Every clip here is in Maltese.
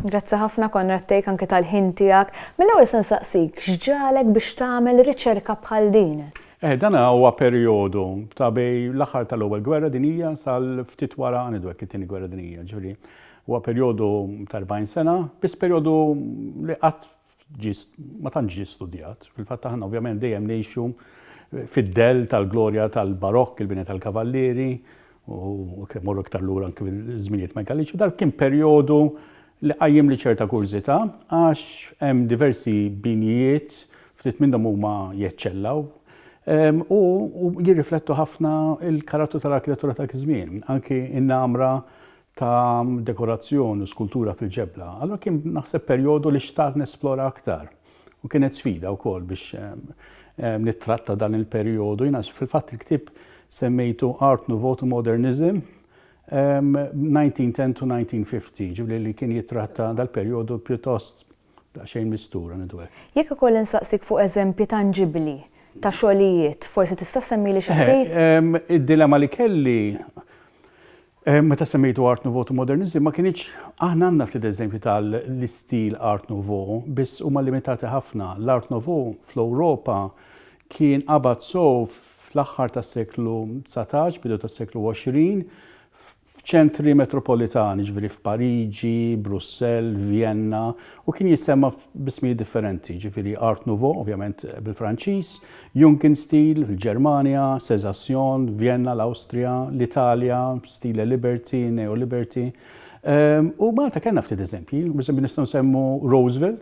Grazzi ħafna Konrad Tejk anke tal-ħin tiegħek. Mill-ewwel se nsaqsik x'ġalek biex tagħmel riċerka bħal din? Dan huwa perjodu ta' bej l-aħħar tal-ewwel gwerra dinjija sal-ftit wara għanidwek it-tieni gwerra dinjija. Ġifieri huwa perjodu ta' 40 sena, biss perjodu li qatt ma tantx ġie studjat. Fil-fatt aħna ovvjament dejjem ngħixu fid-del tal-glorja tal-barokk, il-bini tal-kavallieri, u morru iktar lura anke fil-żminijiet ma jkallix. Dar kien perjodu li qajjem li ċerta kurzita, għax hemm diversi binijiet, ftit minnhom huma jeċċellaw, u jirriflettu ħafna il-karattru tal-arkitettura ta' żmien, anke in-namra ta' dekorazzjoni u skultura fil-ġebla. Allura kien naħseb perjodu li xtaqt nesplora aktar. U kienet sfida wkoll biex nittratta dan il-perjodu. Jiena fil-fatt il-ktieb semmejtu Art Nouveau to Modernism, 1910 to 1950, ġibli li kien jitratta dal-perjodu pjuttost xejn mistura nidwek. Jekk ukoll insaqsik fuq eżempji tanġibbli ta' xogħlijiet, forsi tista' semmili xi ftit? Id-dilemma li kelli meta semmejtu Art Nouveau to Modernism ma kienx aħna għandna ftit eżempju tal-istil Art Nouveau, biss huma limitati ħafna. L-Art Nouveau fl-Ewropa kien qabad fl-aħħar tas-seklu 19, bidu tas-seklu 20, ċentri metropolitani, ġifieri f'Pariġi, Brussell, Vienna, u kien jisemma b'ismijiet differenti, ġifieri Art Nouveau, ovvjament bil-Franċiż, Jugendstil fil-Ġermanja, Sezasjon, Vienna, l-Awstrija, l-Italja, stile Liberty, Neo Liberty. U Malta kellna ftit eżempji, bieżempju nistgħu nsemmu Roseville,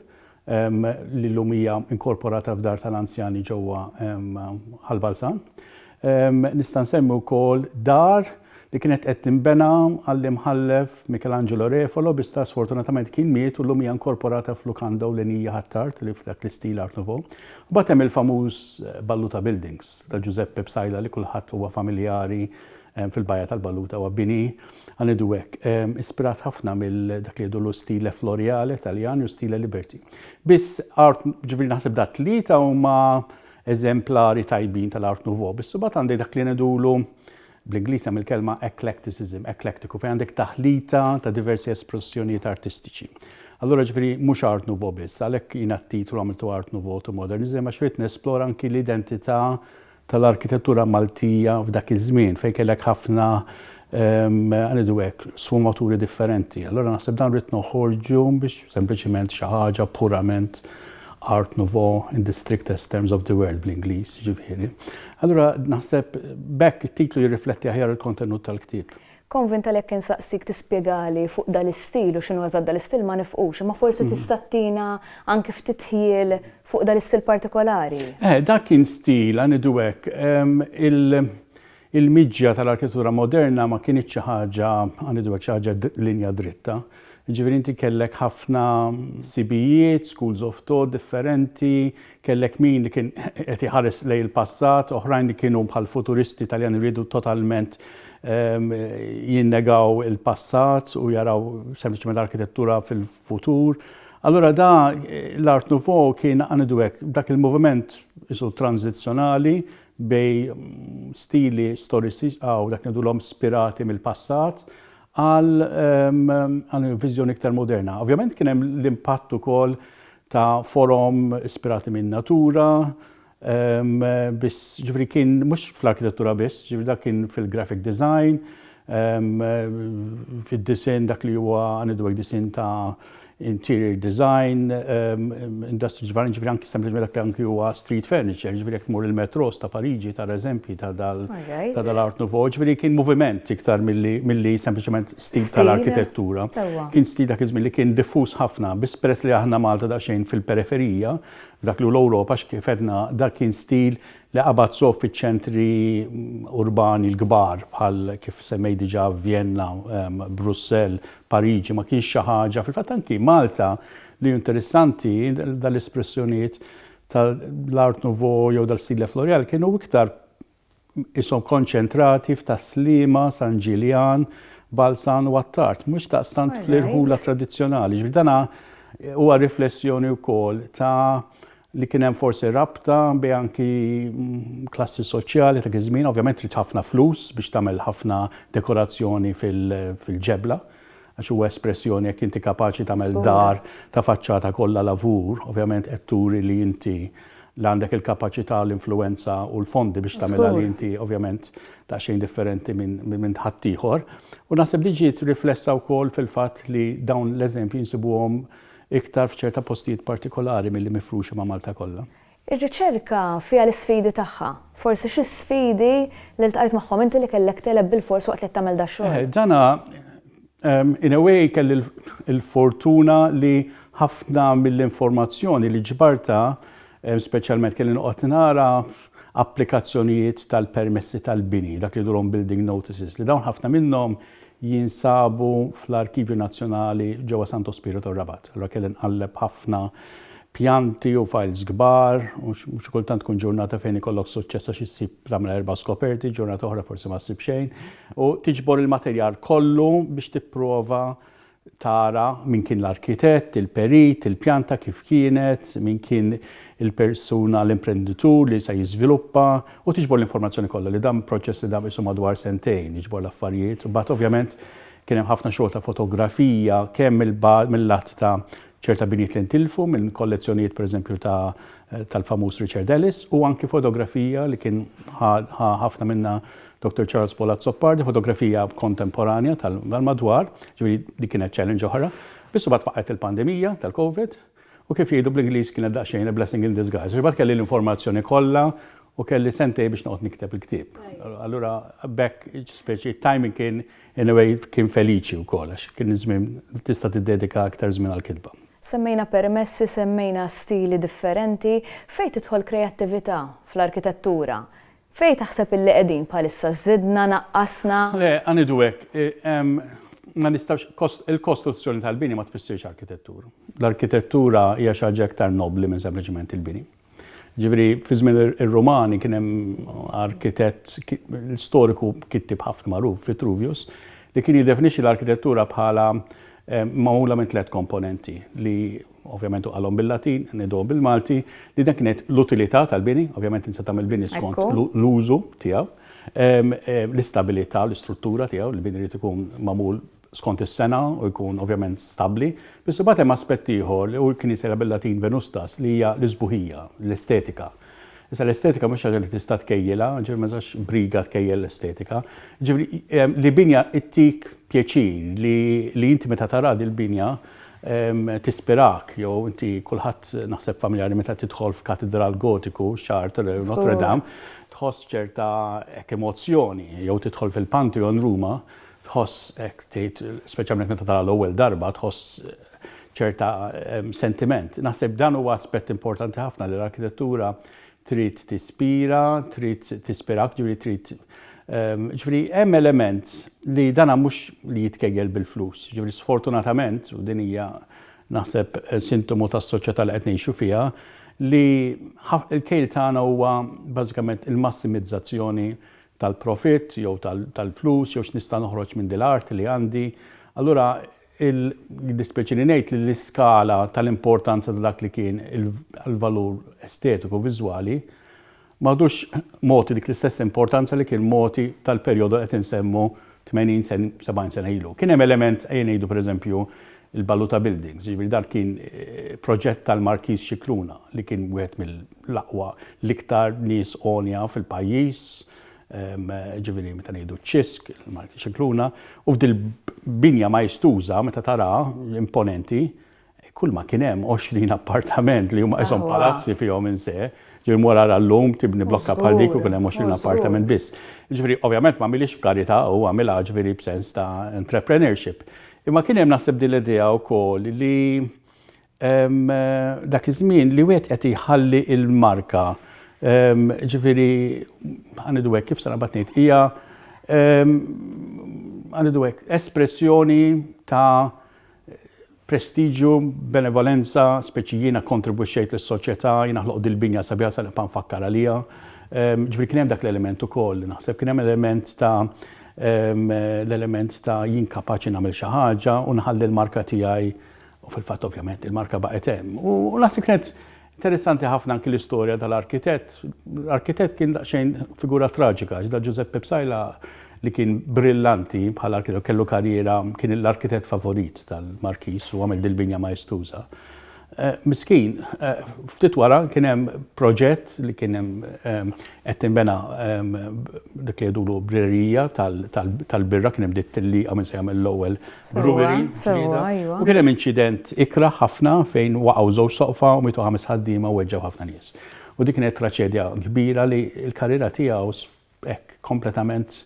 li llum hija inkorporata f'dar tal-anzjani ġewwa Ħalbalsan. Nista' nsemmu wkoll dar li kienet qed tinbena għall-imħallef Michelangelo Refolo, bista sfortunatament kien miet u llum hija inkorporata f'lukanda ewlenija ħattart li f'dak l-istil Art Nouveau. U bagħad hemm il-famuż Balluta Buildings ta' Giuseppe Psajla li kulħadd huwa familjari fil-bajja tal-Balluta huwa bini għanidu hekk ispirat ħafna mill dak li jgħidu stile Floriale Taljan u stile Liberty. Biss art ġifieri naħseb dat tlieta huma eżemplari tajbin tal-Art Nouveau, biss bagħad għandek dak li ngħidulu bl-Ingliż hemm il-kelma eclecticism, eclectiku, fejn għandek taħlita ta' diversi espressjonijiet artistiċi. Allura ġifieri mhux Art Nouveau biss, għalhekk jiena t-titlu għamiltu Art Nouveau to Modernism għax rid nesplora anki l-identità tal-arkitettura Maltija f'dak iż-żmien fejn kellek ħafna għanidu hekk sfumaturi differenti. Allura naħseb dan rid noħorġu biex sempliċiment xi ħaġa purament Art Nouveau in the strictest terms of the word bl-Ingliż, ġifieri. Allura naħseb bekk it-titlu jirrifletti aħjar il-kontenut tal-ktieb. Konvinta li jekk insaqsik tispjegali fuq dal-istil u x'inhu eżatt dal-istil ma nifqux, imma forsi tista' ttina anke ftit ħiel fuq dal-istil partikolari. Dak kien stil għanidu hekk il-miġja tal-arkitettura moderna ma kienx xi ħaġa għanidu hekk xi ħaġa linja dritta. Ġifieri inti kellek ħafna sibijiet, schools of thought differenti, kellek min li kien qed iħares lejn il-passat, oħrajn li kienu bħal futuristi Taljan iridu totalment jinnegaw il-passat u jaraw sempliċement l-arkitettura fil-futur. Allura da l-Art Nouveau kien għanidu hekk dak il-moviment isu tranzizzjonali bej stili storici dak ngħidulhom ispirati mill-passat għal viżjoni iktar moderna. Ovvjament kien hemm l-impatt ukoll ta' forom ispirati minn natura, biss ġifri kien mhux fl-arkitettura biss, ġifri dak kien fil-graphic design, fid-disin dak li huwa għanidu disin ta' interior design, industry ġifri anki sempliċement dak li anki huwa street furniture, ġifri jekk tmur il-metros ta' Pariġi ta' eżempji ta' dal-Art Nouveau, ġifri kien moviment iktar milli sempliċement stil tal-arkitettura. Kien stil dak iż-żmien li kien diffuż ħafna, biss peress li aħna Malta daqsxejn fil-periferija, dak li l-Ewropa kif edna dak kien stil li qabad sof fiċ-ċentri urbani l-kbar bħal kif semmej diġà Vienna, Brussell, Pariġi, ma kienx xi ħaġa fil-fatt anki Malta li interessanti dal-espressjonijiet tal-Art Nouveau jew dal-stile Floriale kienu iktar ishom konċentrati f'Taslima, San Ġiljan, Balsan u Attart, mhux daqstant fl-irħula tradizzjonali. Dana huwa riflessjoni wkoll ta' li kien hemm forsi rabta bej anki klassi soċjali ta' żmien, ovvjament trid ħafna flus biex tagħmel ħafna dekorazzjoni fil-ġebla. għax huwa espressjoni jekk inti kapaċi tagħmel dar ta' faċċata kollha lavur, ovvjament qed turi li inti għandek il-kapaċità, l-influenza u l-fondi biex tagħmilha li inti ovvjament daqsxejn differenti minn ħaddieħor. U naħseb li ġiet riflessa wkoll fil-fatt li dawn l-eżempji jinsibuhom iktar f'ċerta postijiet partikolari milli mifruxi ma' Malta kollha. Ir-riċerka fiha l-isfidi tagħha. Forsi xi sfidi li ltqajt magħhom inti li kellek teleb bil-fors waqt li tagħmel da xogħol. Dana in a way kelli l-fortuna li ħafna mill-informazzjoni li ġbarta, speċjalment kelli noqgħod nara applikazzjonijiet tal-permessi tal-bini, dak li durhom building notices, li dawn ħafna minnhom jinsabu fl-Arkivju Nazzjonali ġewwa Santo Spirito Rabat. Allura kelli nqalleb ħafna pjanti u files kbar, u xi kultant tkun ġurnata fejn ikollok suċċess għax issib tagħmel 4 skoperti, ġurnata oħra forsi ma ssib xejn, u tiġbor il-materjal kollu biex tipprova tara min kien l-arkitett, il-perit, il-pjanta kif kienet, min kien il-persuna, l-imprenditur li se jiżviluppa u tiġbor l-informazzjoni kollha li dan proċess li dam isu madwar sentejn, jiġbor l-affarijiet. U bat ovvjament kien hemm ħafna xogħol ta' fotografija kemm mill-lat ta' ċerta binijiet li ntilfu minn kollezzjonijiet pereżempju tal-famuż Richard Ellis u anki fotografija li kien ħafna minna Dr. Charles Palazzo Pardi, fotografija kontemporanja tal-madwar, ġifieri di kienet challenge oħra. Bissu bat faqgħet il-pandemija tal-COVID u kif jgħidu bl-Ingliż kienet daqsxejn a blessing in disguise. Ġifieri kelli l-informazzjoni kollha u kelli sentej biex noqgħod nikteb il-ktieb. Allura bekk speċi timing kien in a way kien feliċi wkoll għax kien żmien tista' tiddedika aktar żmien għall-kitba. Semmejna permessi, semmejna stili differenti, fejn tidħol kreattività fl-arkitettura? Fejn taħseb illi qegħdin bħalissa żidna, naqqasna? Le, għanidu hekk, ma nistax il-kostruzzjoni tal-bini ma tfissirx arkitettura. L-arkitettura hija xi ħaġa aktar nobbli minn sempliċement il-bini. Ġifieri fi żmien ir-Rumani kien hemm arkitett l-storiku kittib ħafna magħruf Vitruvius li kien jiddefinixxi l-arkitettura bħala magħmula minn 3 komponenti li ovvjament għalhom bil-Latin, nidhom bil-Malti, li dan kienet l-utilità tal-bini, ovvjament insa tagħmel bini skont l-użu tiegħu, l-istabilità, l-istruttura tiegħu, l-bini irid ikun magħmul skont is-sena u jkun ovvjament stabbli. Biss imbagħad hemm aspett ieħor li kien jisejħa bil-Latin Venustas li hija l-isbuħija, l-estetika. Issa l-estetika mhux ħaġa li tista' tkejjilha, ġifieri ma sax briga tkejjel l-estetika. Ġifieri li binja ittik pjaċir li inti meta tara il-binja tispirak, jew inti kulħadd naħseb familjari meta tidħol f'katedral gotiku, Chartres, Notre Dame, tħoss ċerta emozzjoni, jew tidħol fil-Pantheon Ruma, tħoss speċjalment meta tara l-ewwel darba, tħoss ċerta sentiment. Naħseb dan huwa aspett importanti ħafna li l-arkitettura trid tispira, trid tispirak, ġifieri hemm element li dana mhux li jitkejjel bil-flus. Ġifieri sfortunatament, u din hija naħseb sintomu tas-soċjetà li qed ngħixu fiha, li il-kejl tagħna huwa bażikament il-massimizzazzjoni tal-profitt jew tal-flus jew x'nista' noħroġ minn din l-art li għandi. Allura dispeċini ngħid li l-iskala tal-importanza ta' dak li kien il-valur estetiku viżwali m'għadux moti dik l-istess importanza li kien moti tal-perjodu qed insemmu 80-70 sena ilu. Kien hemm element ngħidu pereżempju il-Baluta Buildings, ġifieri dan kien proġett tal-Markiż Scicluna li kien wieħed mill-aqwa l-iktar nies għonja fil-pajjiż, ġifieri meta ngħidu ċisk, il-Markiż Scicluna, u f'dil binja majstuża meta tara imponenti, kull ma kien hemm 20 appartament li huma qishom palazzi fihom in se, ġifieri wara llum tibni blokka bħal dik u kien hemm 20 appartament biss. Ġifieri ovvjament ma għamilix f'karità u għamilha ġifieri b'sens ta' entrepreneurship. Imma kien hemm naħseb din l-idea wkoll li dak iż-żmien li wieħed qed iħalli il-marka ġifieri ħanidu hekk kif se nabad ngħid hija ħanidu hekk espressjoni ta' prestiġju, benevolenza, speċi jiena kontribwixxejt lis-soċjetà, jiena ħloq dil-binja sabiħa sa nibqa' nfakkar għaliha. Ġifieri kien hemm dak l-element ukoll, naħseb kien hemm l-element ta' jien kapaċi nagħmel xi ħaġa u nħalli l-marka tiegħi u fil-fatt ovvjament il-marka baqgħet hemm. U naħseb kienet interessanti ħafna anke l-istorja tal-arkitett. L-arkitett kien daqsxejn figura traġika, ġda Giuseppe Psajla li kien brillanti bħala arkitet, kellu karriera, kien l-arkitett favorit tal-Markis u għamel dil-binja majestuża. Miskin, ftit wara kien hemm proġett li kien hemm qed tinbena dik li jgħidulu brerija tal-birra kien hemm dittilli għamil se jagħmel l-ewwel brewery. U kien hemm inċident ikra ħafna fejn waqgħu żewġ soqfa u mitu 5 ħaddiema u weġġew ħafna nies. U dik kienet traċedja kbira li l-karriera tiegħu hekk kompletament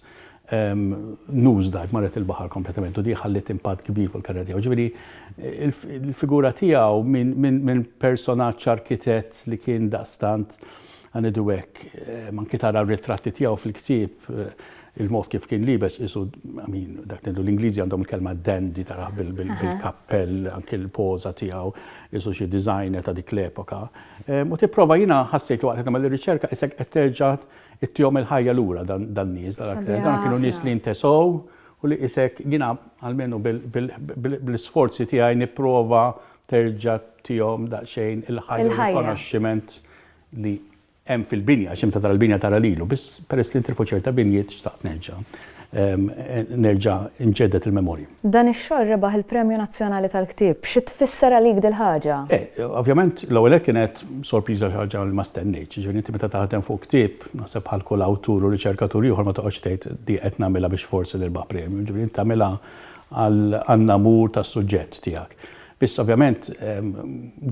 nużda, marret il-baħar kompletament, u di ħallit impatt kbir fuq il-karriera tiegħu. Ġifieri il-figura tiegħu minn personaġġ arkitett li kien daqstant għanidu hekk, anke tara r-ritratti tiegħu fil-ktieb, il-mod kif kien libes isu, dak l-Ingliżi għandhom il-kelma dandy tara bil-kappell, anke l-poża tiegħu, isu xi designer ta' dik l-epoka. U tipprova jiena ħassejt waqt nagħmel ir-riċerka isek qed terġa' it-tjom il-ħajja lura dan nies, dan kienu nies li intesow u li isek jiena almenu bil-sforzi tiegħi nipprova terġa' tihom daqsxejn il-ħajja u l-konoxximent li hemm fil-binja, x'imta tara l-binja tara lilu, biss peress li ntilfu ċerta binjiet xtaqt nerġa' nġeddet il-memorji. Dan ix-xogħol rebaħ il-Premju Nazzjonali tal-Ktieb, xi tfisser għalik dil ħaġa? Ovvjament l-ewwel kienet sorpriża ħaġa li ma stennejtx, ġifieri inti meta taħdem fuq ktieb, naħseb bħal kull awtur u riċerkatur ieħor ma toqgħodx tgħid di qed nagħmilha biex forsi nirbaħ premju, ġifieri tagħmilha għan-namur tas-suġġett tiegħek. Biss ovvjament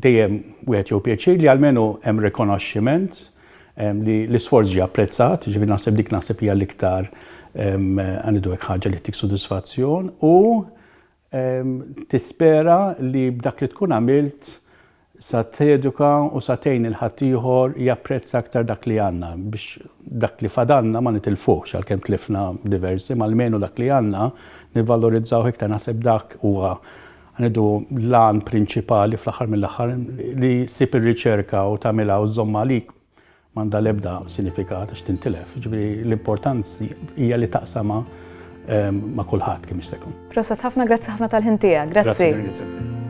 dejjem wieħed jew pjaċir li almenu hemm rikonoxximent li l-isforz ġie apprezzat, ġifieri naħseb dik naħseb hija l-iktar għanidu hekk ħaġa li tik sodisfazzjon u tispera li b'dak li tkun għamilt sa teduka u sa tgħin il-ħadd ieħor japprezza aktar dak li għandna biex dak li fadalna ma nitilfuhx għalkemm tlifna diversi, ma almenu dak li għandna nivvalorizzaw iktar naħseb dak huwa għanidu l-għan prinċipali fl-aħħar mill-aħħar li ssib ir-riċerka u tagħmilha u żomm għalik m'għandha l-ebda sinifikat għax tintilef. Ġifieri l-importanza hija li taqsama ma' kulħadd kemm jista' jkun. Proset ħafna, grazzi ħafna tal-ħin tiegħek. Grazzi.